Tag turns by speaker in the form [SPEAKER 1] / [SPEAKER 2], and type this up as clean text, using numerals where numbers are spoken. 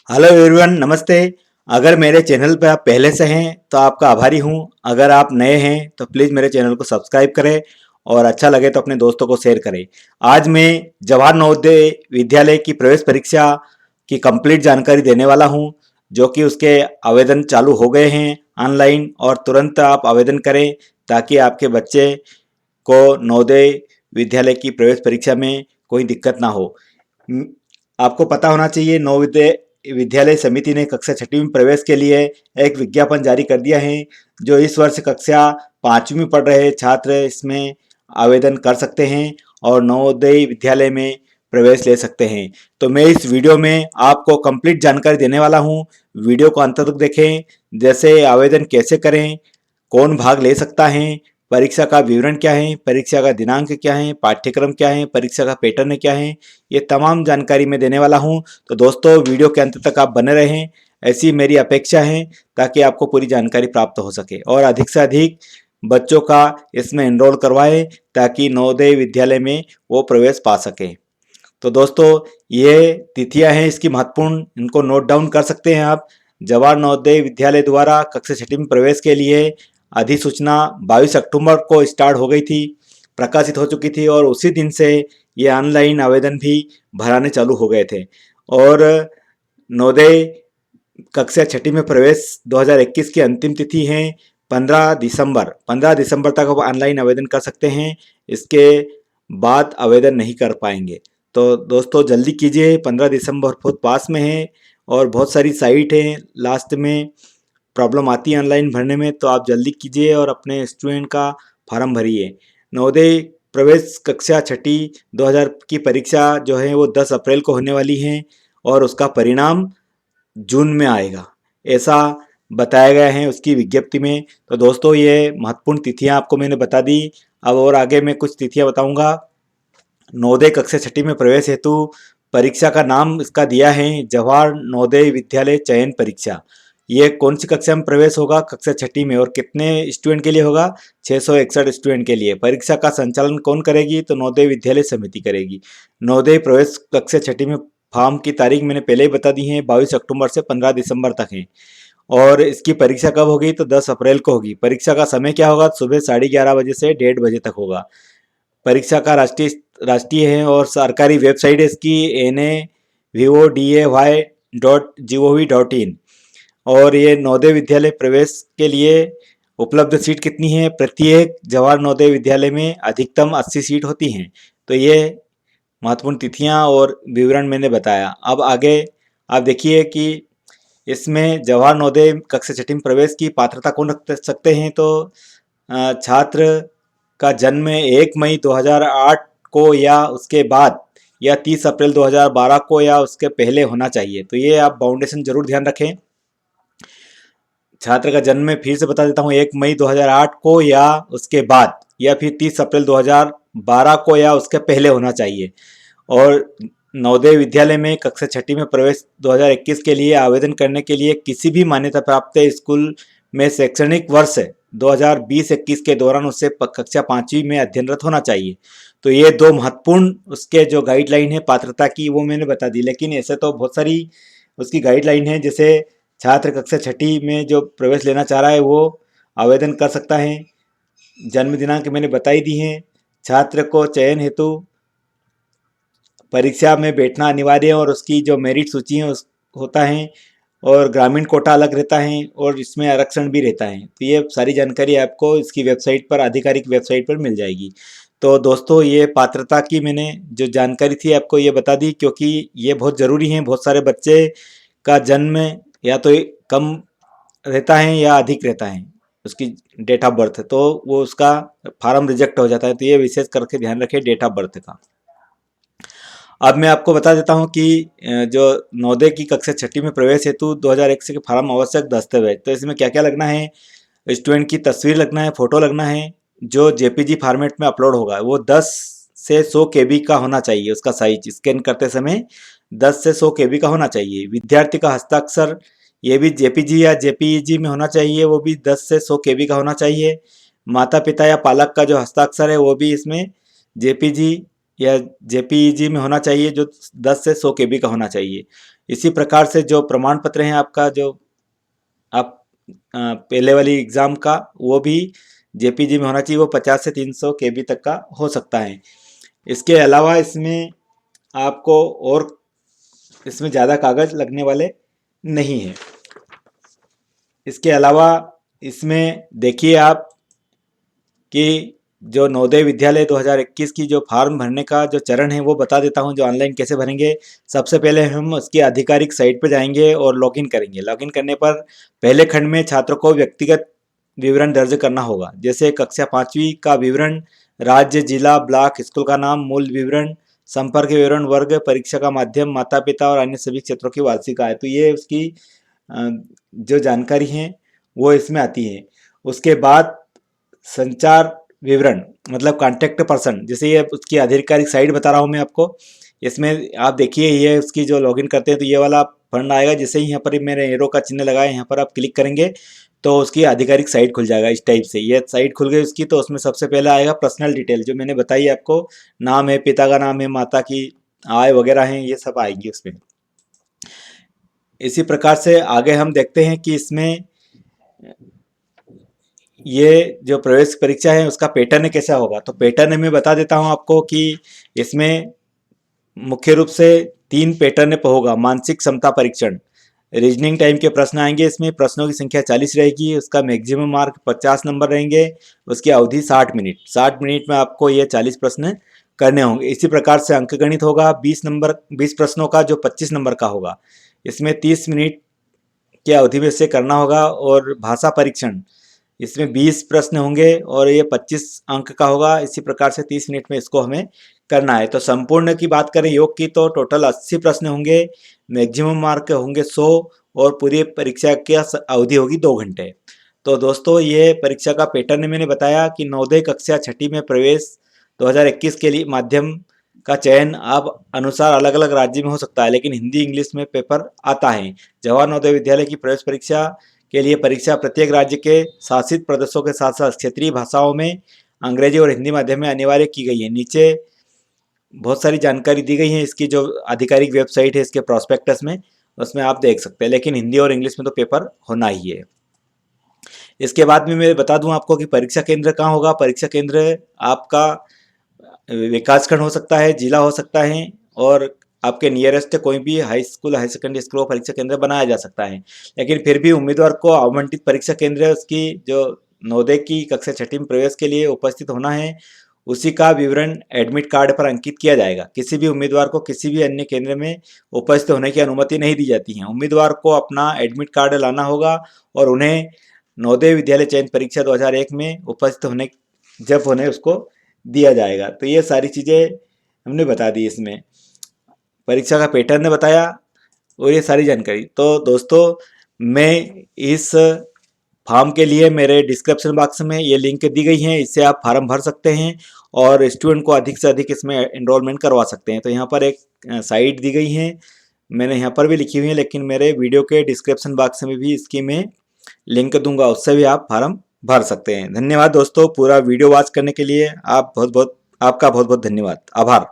[SPEAKER 1] Hello everyone, नमस्ते। अगर मेरे चैनल पर आप पहले से हैं तो आपका आभारी हूं। अगर आप नए हैं तो प्लीज़ मेरे चैनल को सब्सक्राइब करें और अच्छा लगे तो अपने दोस्तों को शेयर करें। आज मैं जवाहर नवोदय विद्यालय की प्रवेश परीक्षा की कंप्लीट जानकारी देने वाला हूं, जो कि उसके आवेदन चालू हो गए हैं ऑनलाइन, और तुरंत आप आवेदन करें ताकि आपके बच्चे को नवोदय विद्यालय की प्रवेश परीक्षा में कोई दिक्कत ना हो। म, आपको पता होना चाहिए, नवोदय विद्यालय समिति ने कक्षा छठी में प्रवेश के लिए एक विज्ञापन जारी कर दिया है। जो इस वर्ष कक्षा 5वीं में पढ़ रहे छात्र इसमें आवेदन कर सकते हैं और नवोदय विद्यालय में प्रवेश ले सकते हैं। तो मैं इस वीडियो में आपको कंप्लीट जानकारी देने वाला हूं। वीडियो को अंत तक देखें। जैसे आवेदन कैसे करें, कौन भाग ले सकता है, परीक्षा का विवरण क्या है, परीक्षा का दिनांक क्या है, पाठ्यक्रम क्या है, परीक्षा का पैटर्न क्या है, ये तमाम जानकारी मैं देने वाला हूं। तो दोस्तों, वीडियो के अंत तक आप बने रहें, ऐसी मेरी अपेक्षा है, ताकि आपको पूरी जानकारी प्राप्त हो सके और अधिक से अधिक बच्चों का इसमें एनरोल करवाएं ताकि नवोदय विद्यालय में वो प्रवेश पा सकें। तो दोस्तों, ये तिथियां हैं इसकी महत्वपूर्ण, इनको नोट डाउन कर सकते हैं आप। जवाहर नवोदय विद्यालय द्वारा कक्षा छठी में प्रवेश के लिए अधिसूचना 22 अक्टूबर को स्टार्ट हो गई थी, प्रकाशित हो चुकी थी, और उसी दिन से ये ऑनलाइन आवेदन भी भराने चालू हो गए थे। और नवोदय कक्षा छठी में प्रवेश 2021 की अंतिम तिथि है 15 दिसंबर। 15 दिसंबर तक आप ऑनलाइन आवेदन कर सकते हैं, इसके बाद आवेदन नहीं कर पाएंगे। तो दोस्तों, जल्दी कीजिए, 15 दिसंबर बहुत पास में है और बहुत सारी साइट हैं, लास्ट में प्रॉब्लम आती है ऑनलाइन भरने में। तो आप जल्दी कीजिए और अपने स्टूडेंट का फार्म भरिए। नवोदय प्रवेश कक्षा छठी 2000 की परीक्षा जो है वो 10 अप्रैल को होने वाली है और उसका परिणाम जून में आएगा, ऐसा बताया गया है उसकी विज्ञप्ति में। तो दोस्तों, ये महत्वपूर्ण तिथियां आपको मैंने बता दी। अब और आगे मैं कुछ तिथियां बताऊंगा। नवोदय कक्षा छठी में प्रवेश हेतु परीक्षा का नाम इसका दिया है जवाहर नवोदय विद्यालय चयन परीक्षा। ये कौन सी कक्षा में प्रवेश होगा? कक्षा छठी में। और कितने स्टूडेंट के लिए होगा? 661 स्टूडेंट के लिए। परीक्षा का संचालन कौन करेगी? तो नवोदय विद्यालय समिति करेगी। नवोदय प्रवेश कक्षा छठी में फॉर्म की तारीख मैंने पहले ही बता दी है, 22 अक्टूबर से 15 दिसंबर तक है। और इसकी परीक्षा कब होगी? तो 10 अप्रैल को होगी। परीक्षा का समय क्या होगा? सुबह 11:30 बजे से 1:30 बजे तक होगा। परीक्षा का राष्ट्रीय है और सरकारी वेबसाइट है इसकी NAVODAY.gov.in। और ये नवोदय विद्यालय प्रवेश के लिए उपलब्ध सीट कितनी है? प्रत्येक जवाहर नवोदय विद्यालय में अधिकतम 80 सीट होती हैं। तो ये महत्वपूर्ण तिथियां और विवरण मैंने बताया। अब आगे आप देखिए कि इसमें जवाहर नवोदय कक्षा छठी में प्रवेश की पात्रता कौन रख सकते हैं? तो छात्र का जन्म 1 मई 2008 को या उसके बाद, या 30 अप्रैल 2012 को या उसके पहले होना चाहिए। तो ये आप बाउंडेशन जरूर ध्यान रखें। छात्र का जन्म मैं फिर से बता देता हूँ, 1 मई 2008 को या उसके बाद, या फिर 30 अप्रैल 2012 को या उसके पहले होना चाहिए। और नवोदय विद्यालय में कक्षा छठी में प्रवेश 2021 के लिए आवेदन करने के लिए किसी भी मान्यता प्राप्त स्कूल में शैक्षणिक वर्ष 2020-21 के दौरान उससे कक्षा 5वीं में अध्ययनरत होना चाहिए। तो ये दो महत्वपूर्ण उसके जो गाइडलाइन है पात्रता की, वो मैंने बता दी। लेकिन ऐसे तो बहुत सारी उसकी गाइडलाइन है। जैसे छात्र कक्षा छठी में जो प्रवेश लेना चाह रहा है वो आवेदन कर सकता है। जन्म दिनांक मैंने बताई दी है। छात्र को चयन हेतु परीक्षा में बैठना अनिवार्य है और उसकी जो मेरिट सूची है उस होता है, और ग्रामीण कोटा अलग रहता है, और इसमें आरक्षण भी रहता है। तो ये सारी जानकारी आपको इसकी वेबसाइट पर, आधिकारिक वेबसाइट पर मिल जाएगी। तो दोस्तों, ये पात्रता की मैंने जो जानकारी थी आपको ये बता दी, क्योंकि ये बहुत ज़रूरी है। बहुत सारे बच्चे का जन्म या तो कम रहता है या अधिक रहता है उसकी डेट ऑफ बर्थ, तो वो उसका फार्म रिजेक्ट हो जाता है। तो ये विशेष करके ध्यान रखें डेट ऑफ बर्थ का। अब मैं आपको बता देता हूं कि जो नवोदय की कक्षा छठी में प्रवेश हेतु 2001 के फार्म आवश्यक दस्तावेज, तो इसमें क्या क्या लगना है? स्टूडेंट की तस्वीर लगना है, फोटो लगना है, जो जेपीजी फॉर्मेट में अपलोड होगा वो 10 से 100 केबी का होना चाहिए। उसका साइज स्कैन करते समय 10 से 100 केबी का होना चाहिए। विद्यार्थी का हस्ताक्षर ये भी जेपीजी या जेपीईजी में होना चाहिए, वो भी 10 से 100 केबी का होना चाहिए। माता पिता या पालक का जो हस्ताक्षर है वो भी इसमें जेपीजी या जेपीईजी में होना चाहिए जो 10 से 100 केबी का होना चाहिए। इसी प्रकार से जो प्रमाण पत्र है आपका, जो आप पहले वाली एग्ज़ाम का, वो भी जेपीजी में होना चाहिए, वो 50 से 300 केबी तक का हो सकता है। इसके अलावा इसमें आपको और इसमें ज़्यादा कागज़ लगने वाले नहीं हैं। इसके अलावा इसमें देखिए आप कि जो नवोदय विद्यालय 2021 की जो फॉर्म भरने का जो चरण है वो बता देता हूँ, जो ऑनलाइन कैसे भरेंगे। सबसे पहले हम उसकी आधिकारिक साइट पर जाएंगे और लॉगिन करेंगे। लॉगिन करने पर पहले खंड में छात्र को व्यक्तिगत विवरण दर्ज करना होगा, जैसे कक्षा 5वीं का विवरण, राज्य, जिला, ब्लॉक, स्कूल का नाम, मूल विवरण, संपर्क विवरण, वर्ग, परीक्षा का माध्यम, माता पिता और अन्य सभी क्षेत्रों की वार्षिक आय। तो ये उसकी जो जानकारी है वो इसमें आती है। उसके बाद संचार विवरण मतलब कॉन्टैक्ट पर्सन, जैसे ये उसकी आधिकारिक साइट बता रहा हूँ मैं आपको। इसमें आप देखिए ये उसकी जो लॉगिन करते हैं तो ये वाला फंड आएगा। जैसे ही यहाँ पर मेरे एरो का चिन्ह लगाया, यहाँ पर आप क्लिक करेंगे तो उसकी आधिकारिक साइट खुल जाएगा। इस टाइप से ये साइट खुल गई उसकी। तो उसमें सबसे पहले आएगा पर्सनल डिटेल, जो मैंने बताई आपको, नाम है, पिता का नाम है, माता की आय वगैरह है, ये सब आएंगी उसमें। इसी प्रकार से आगे हम देखते हैं कि इसमें ये जो प्रवेश परीक्षा है उसका पैटर्न कैसा होगा। तो पैटर्न मैं बता देता हूँ आपको कि इसमें मुख्य रूप से 3 पैटर्न पर होगा। मानसिक क्षमता परीक्षण, रीजनिंग टाइम के प्रश्न आएंगे। इसमें प्रश्नों की संख्या 40 रहेगी, उसका मैक्सिमम मार्क 50 नंबर रहेंगे, उसकी अवधि 60 मिनट। 60 मिनट में आपको ये 40 प्रश्न करने होंगे। इसी प्रकार से अंकगणित होगा, 20 प्रश्नों का, जो 25 नंबर का होगा। इसमें 30 मिनट की अवधि में से करना होगा। और भाषा परीक्षण, इसमें 20 प्रश्न होंगे और ये 25 अंक का होगा। इसी प्रकार से 30 मिनट में इसको हमें करना है। तो संपूर्ण की बात करें योग की तो टोटल 80 प्रश्न होंगे, मैक्सिमम मार्क होंगे 100 और पूरी परीक्षा की अवधि होगी 2 घंटे। तो दोस्तों ये परीक्षा का पैटर्न मैंने बताया कि नवोदय कक्षा 6ठी में प्रवेश 2021 के लिए माध्यम का चयन आप अनुसार अलग अलग राज्य में हो सकता है, लेकिन हिंदी इंग्लिश में पेपर आता है। जवाहर नवोदय विद्यालय की प्रवेश परीक्षा के लिए परीक्षा प्रत्येक राज्य के शासित प्रदेशों के साथ साथ क्षेत्रीय भाषाओं में अंग्रेजी और हिंदी माध्यम में अनिवार्य की गई है। नीचे बहुत सारी जानकारी दी गई है, इसकी जो आधिकारिक वेबसाइट है इसके प्रोस्पेक्टस में, उसमें आप देख सकते हैं। लेकिन हिंदी और इंग्लिश में तो पेपर होना ही है। इसके बाद में मैं बता दूं आपको कि परीक्षा केंद्र कहाँ होगा। परीक्षा केंद्र आपका विकासखंड हो सकता है, जिला हो सकता है, और आपके नियरेस्ट कोई भी high school, high secondary school को परीक्षा केंद्र बनाया जा सकता है। लेकिन फिर भी उम्मीदवार को आवंटित परीक्षा केंद्र उसकी जो नवोदय की कक्षा 6ठी में प्रवेश के लिए उपस्थित होना है, उसी का विवरण एडमिट कार्ड पर अंकित किया जाएगा। किसी भी उम्मीदवार को किसी भी अन्य केंद्र में उपस्थित होने की अनुमति नहीं दी जाती है। उम्मीदवार को अपना एडमिट कार्ड लाना होगा और उन्हें नवोदय विद्यालय चयन परीक्षा 2001 में उपस्थित होने जब होने उसको दिया जाएगा। तो ये सारी चीज़ें हमने बता दी, इसमें परीक्षा का पैटर्न बताया और ये सारी जानकारी। तो दोस्तों मैं इस फॉर्म के लिए मेरे डिस्क्रिप्शन बॉक्स में ये लिंक दी गई है, इससे आप फार्म भर सकते हैं और स्टूडेंट को अधिक से अधिक इसमें एनरोलमेंट करवा सकते हैं। तो यहाँ पर एक साइट दी गई है, मैंने यहाँ पर भी लिखी हुई है, लेकिन मेरे वीडियो के डिस्क्रिप्शन बॉक्स में भी इसकी मैं लिंक दूंगा, उससे भी आप फार्म भर सकते हैं। धन्यवाद दोस्तों, पूरा वीडियो वॉच करने के लिए आपका बहुत बहुत धन्यवाद, आभार।